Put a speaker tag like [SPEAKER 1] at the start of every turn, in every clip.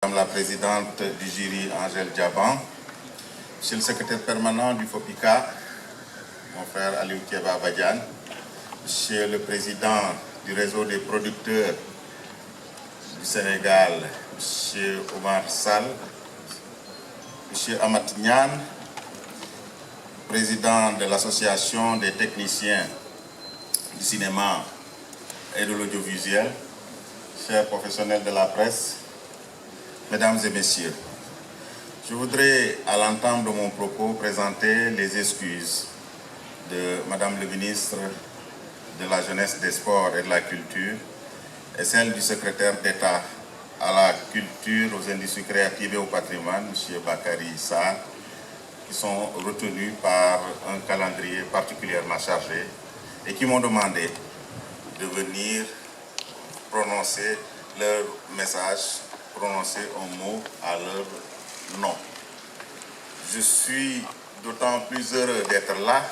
[SPEAKER 1] Madame la présidente du jury, Angèle Diaban, Monsieur le secrétaire permanent du FOPICA, mon frère Aliou Kieba Badiane, Monsieur le président du réseau des producteurs du Sénégal, Monsieur Omar Sall, Monsieur Amat Nian, président de l'association des techniciens du cinéma et de l'audiovisuel, chers professionnels de la presse, Mesdames et Messieurs, je voudrais, à l'entame de mon propos, présenter les excuses de Madame le ministre de la Jeunesse, des Sports et de la Culture et celle du secrétaire d'État à la Culture, aux Industries créatives et au patrimoine, M. Bakary Sarr, qui sont retenus par un calendrier particulièrement chargé et qui m'ont demandé de venir prononcer leur message, prononcer un mot à leur nom. Je suis d'autant plus heureux d'être là,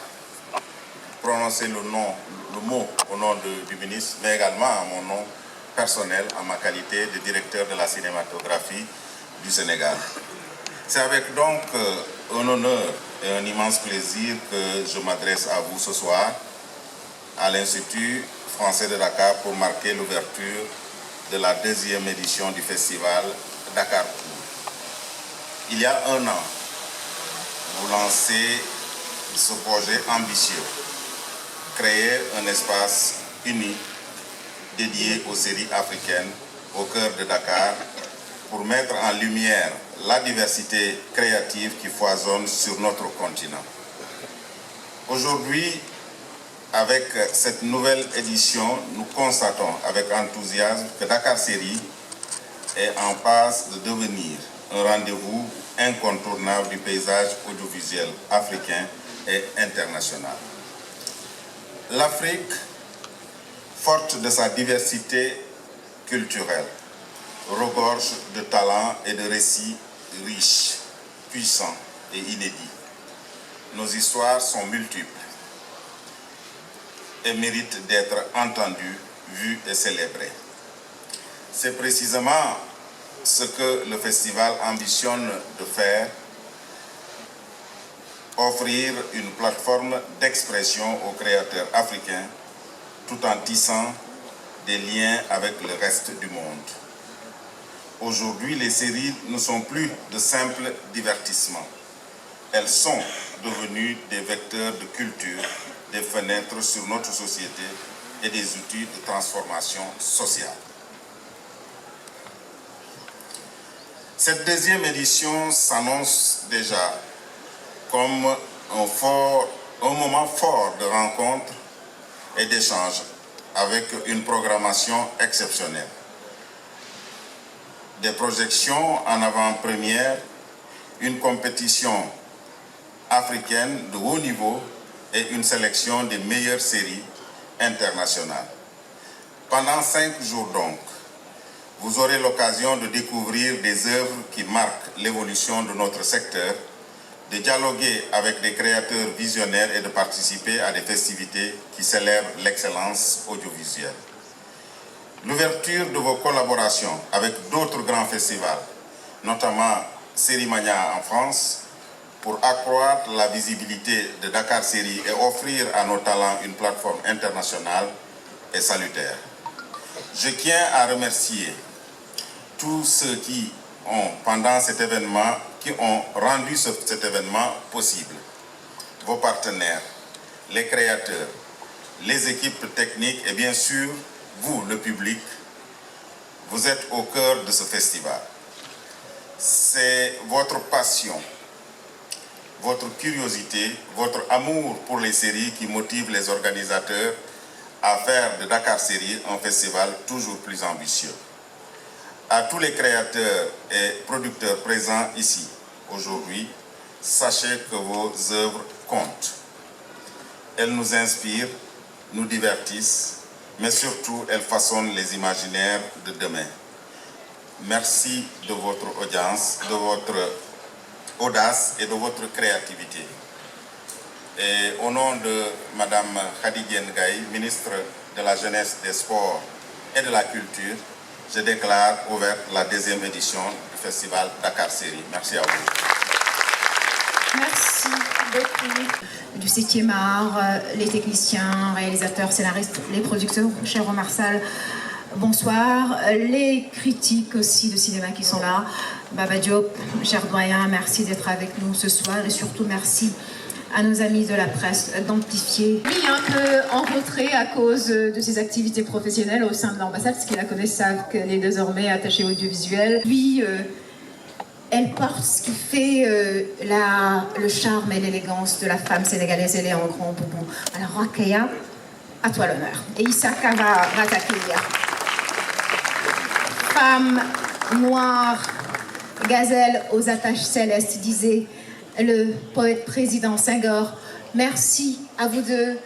[SPEAKER 1] prononcer le mot au nom du ministre, mais également à mon nom personnel, en ma qualité de directeur de la cinématographie du Sénégal. C'est avec donc un honneur et un immense plaisir que je m'adresse à vous ce soir, à l'Institut français de Dakar, pour marquer l'ouverture de la 2e édition du festival Dakar Cool. Il y a un an, vous lancez ce projet ambitieux, créer un espace unique dédié aux séries africaines au cœur de Dakar pour mettre en lumière la diversité créative qui foisonne sur notre continent. Aujourd'hui, avec cette nouvelle édition, nous constatons avec enthousiasme que Dakar Série est en passe de devenir un rendez-vous incontournable du paysage audiovisuel africain et international. L'Afrique, forte de sa diversité culturelle, regorge de talents et de récits riches, puissants et inédits. Nos histoires sont multiples et méritent d'être entendues, vues et célébrées. C'est précisément ce que le festival ambitionne de faire, offrir une plateforme d'expression aux créateurs africains tout en tissant des liens avec le reste du monde. Aujourd'hui, les séries ne sont plus de simples divertissements. Elles sont devenues des vecteurs de culture, des fenêtres sur notre société et des outils de transformation sociale. Cette 2e édition s'annonce déjà comme un moment fort de rencontres et d'échanges avec une programmation exceptionnelle. Des projections en avant-première, une compétition africaine de haut niveau et une sélection des meilleures séries internationales. Pendant 5 jours donc, vous aurez l'occasion de découvrir des œuvres qui marquent l'évolution de notre secteur, de dialoguer avec des créateurs visionnaires et de participer à des festivités qui célèbrent l'excellence audiovisuelle. L'ouverture de vos collaborations avec d'autres grands festivals, notamment Sérimania en France, pour accroître la visibilité de Dakar Série et offrir à nos talents une plateforme internationale, est salutaire. Je tiens à remercier tous ceux qui ont, pendant cet événement, qui ont rendu cet événement possible. Vos partenaires, les créateurs, les équipes techniques et bien sûr, vous, le public, vous êtes au cœur de ce festival. C'est votre passion, votre curiosité, votre amour pour les séries qui motive les organisateurs à faire de Dakar Série un festival toujours plus ambitieux. À tous les créateurs et producteurs présents ici aujourd'hui, sachez que vos œuvres comptent. Elles nous inspirent, nous divertissent, mais surtout elles façonnent les imaginaires de demain. Merci de votre audience, de votre audace et de votre créativité. Et au nom de Madame Khady Ndiaye, ministre de la Jeunesse, des Sports et de la Culture, je déclare ouverte la 2e édition du festival Dakar Série. Merci à vous.
[SPEAKER 2] Merci beaucoup. Du 7e art, les techniciens, réalisateurs, scénaristes, les producteurs, cher Omar Sall, bonsoir. Les critiques aussi de cinéma qui sont là. Baba Diop, cher doyen, merci d'être avec nous ce soir et surtout merci à nos amis de la presse d'amplifier. Oui, un peu en retrait à cause de ses activités professionnelles au sein de l'ambassade, parce qu'il la connaît, savent qu'elle est désormais attachée audiovisuelle. Puis, elle porte ce qui fait le charme et l'élégance de la femme sénégalaise. Elle est en grand boubou. Alors, Rokhaya, à toi l'honneur. Et Issaka va t'accueillir. Femme noire, gazelle aux attaches célestes, disait le poète président Senghor. Merci à vous deux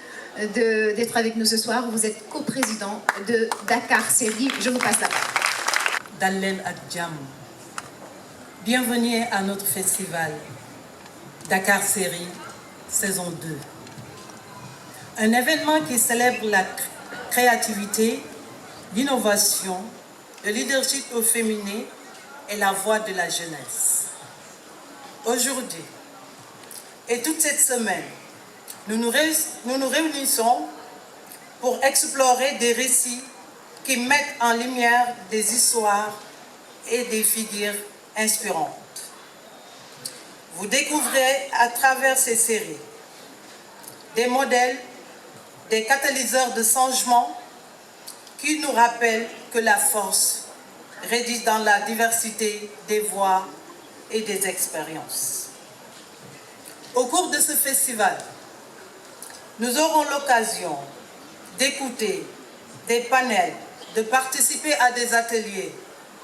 [SPEAKER 2] d'être avec nous ce soir. Vous êtes coprésident de Dakar Série. Je vous passe la parole.
[SPEAKER 3] Dalen Adjam. Bienvenue à notre festival Dakar Série saison 2. Un événement qui célèbre la créativité, l'innovation, le leadership au féminin et la voix de la jeunesse. Aujourd'hui et toute cette semaine, nous nous réunissons pour explorer des récits qui mettent en lumière des histoires et des figures inspirantes. Vous découvrez à travers ces séries des modèles, des catalyseurs de changement qui nous rappellent que la force réside dans la diversité des voix et des expériences. Au cours de ce festival, nous aurons l'occasion d'écouter des panels, de participer à des ateliers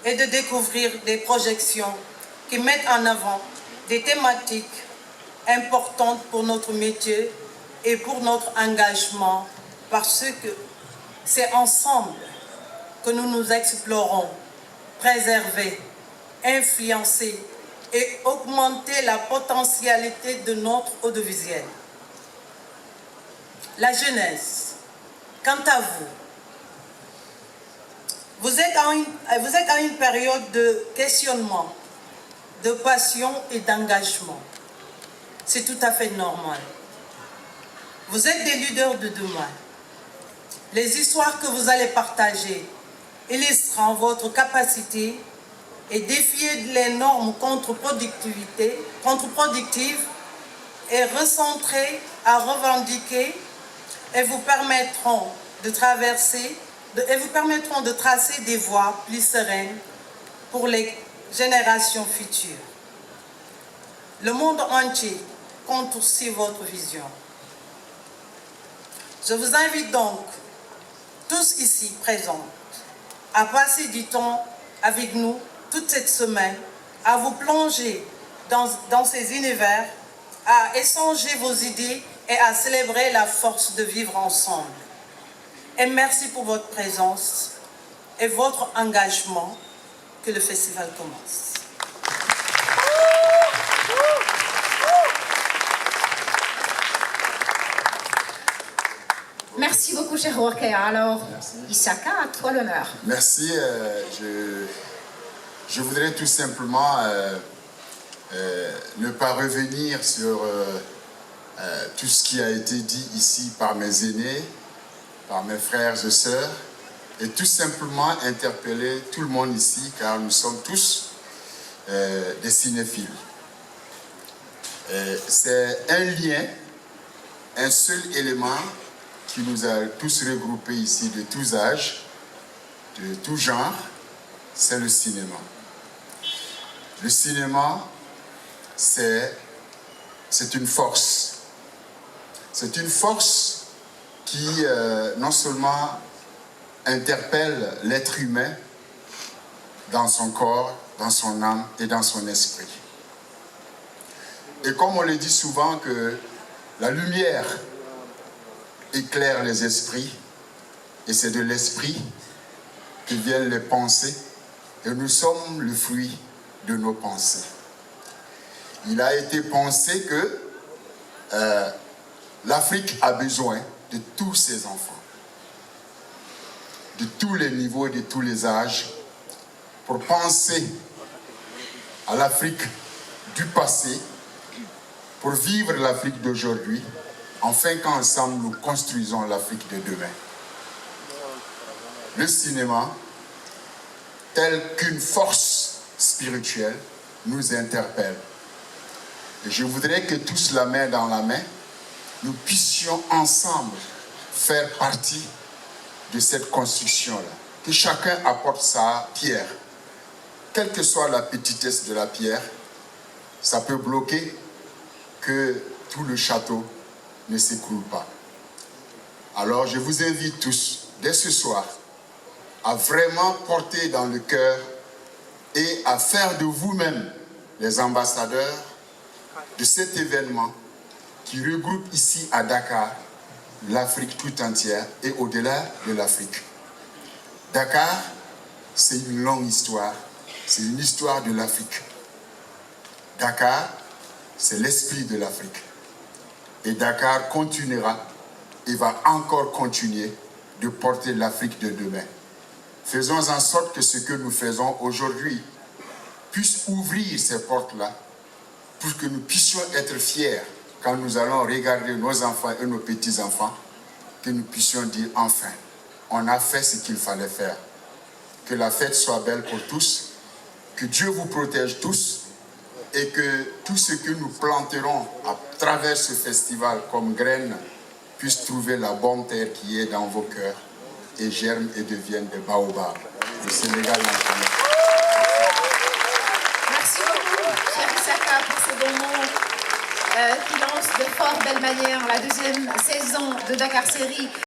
[SPEAKER 3] et de découvrir des projections qui mettent en avant des thématiques importantes pour notre métier et pour notre engagement, parce que c'est ensemble que nous nous explorons, préserver, influencer et augmenter la potentialité de notre audiovisuel. La jeunesse, quant à vous, vous êtes à une période de questionnement, de passion et d'engagement. C'est tout à fait normal. Vous êtes des leaders de demain. Les histoires que vous allez partager illustreront votre capacité et défier les normes contre-productives et recentrées à revendiquer et vous permettront de tracer des voies plus sereines pour les générations futures. Le monde entier compte sur votre vision. Je vous invite donc, tous ici présents, à passer du temps avec nous toute cette semaine, à vous plonger dans ces univers, à échanger vos idées et à célébrer la force de vivre ensemble. Et merci pour votre présence et votre engagement. Que le festival commence.
[SPEAKER 2] Merci beaucoup, cher Rokhaya. Alors, Issaka, à toi l'honneur.
[SPEAKER 4] Merci. Je voudrais tout simplement ne pas revenir sur tout ce qui a été dit ici par mes aînés, par mes frères et sœurs, et tout simplement interpeller tout le monde ici, car nous sommes tous des cinéphiles. C'est un lien, un seul élément qui nous a tous regroupés ici de tous âges, de tout genre, c'est le cinéma. Le cinéma, c'est une force. C'est une force qui non seulement interpelle l'être humain dans son corps, dans son âme et dans son esprit. Et comme on le dit souvent que la lumière éclaire les esprits, et c'est de l'esprit que viennent les pensées, et nous sommes le fruit de nos pensées. Il a été pensé que l'Afrique a besoin de tous ses enfants, de tous les niveaux et de tous les âges, pour penser à l'Afrique du passé, pour vivre l'Afrique d'aujourd'hui, afin qu'ensemble nous construisons l'Afrique de demain. Le cinéma, tel qu'une force spirituelle, nous interpelle. Et je voudrais que tous, la main dans la main, nous puissions ensemble faire partie de cette construction-là. Que chacun apporte sa pierre. Quelle que soit la petitesse de la pierre, ça peut bloquer que tout le château ne s'écroule pas. Alors je vous invite tous, dès ce soir, à vraiment porter dans le cœur et à faire de vous-même les ambassadeurs de cet événement qui regroupe ici à Dakar l'Afrique tout entière et au-delà de l'Afrique. Dakar, c'est une longue histoire, c'est une histoire de l'Afrique. Dakar, c'est l'esprit de l'Afrique. Et Dakar continuera et va encore continuer de porter l'Afrique de demain. Faisons en sorte que ce que nous faisons aujourd'hui puisse ouvrir ces portes-là pour que nous puissions être fiers quand nous allons regarder nos enfants et nos petits-enfants, que nous puissions dire enfin, on a fait ce qu'il fallait faire. Que la fête soit belle pour tous, que Dieu vous protège tous et que tout ce que nous planterons à travers ce festival comme graines puisse trouver la bonne terre qui est dans vos cœurs et germe et devienne des baobabs. Le Sénégal l'entend.
[SPEAKER 2] Merci beaucoup, cher Issaka, pour ces bons mots qui lancent de fort belle manière la deuxième saison de Dakar Série.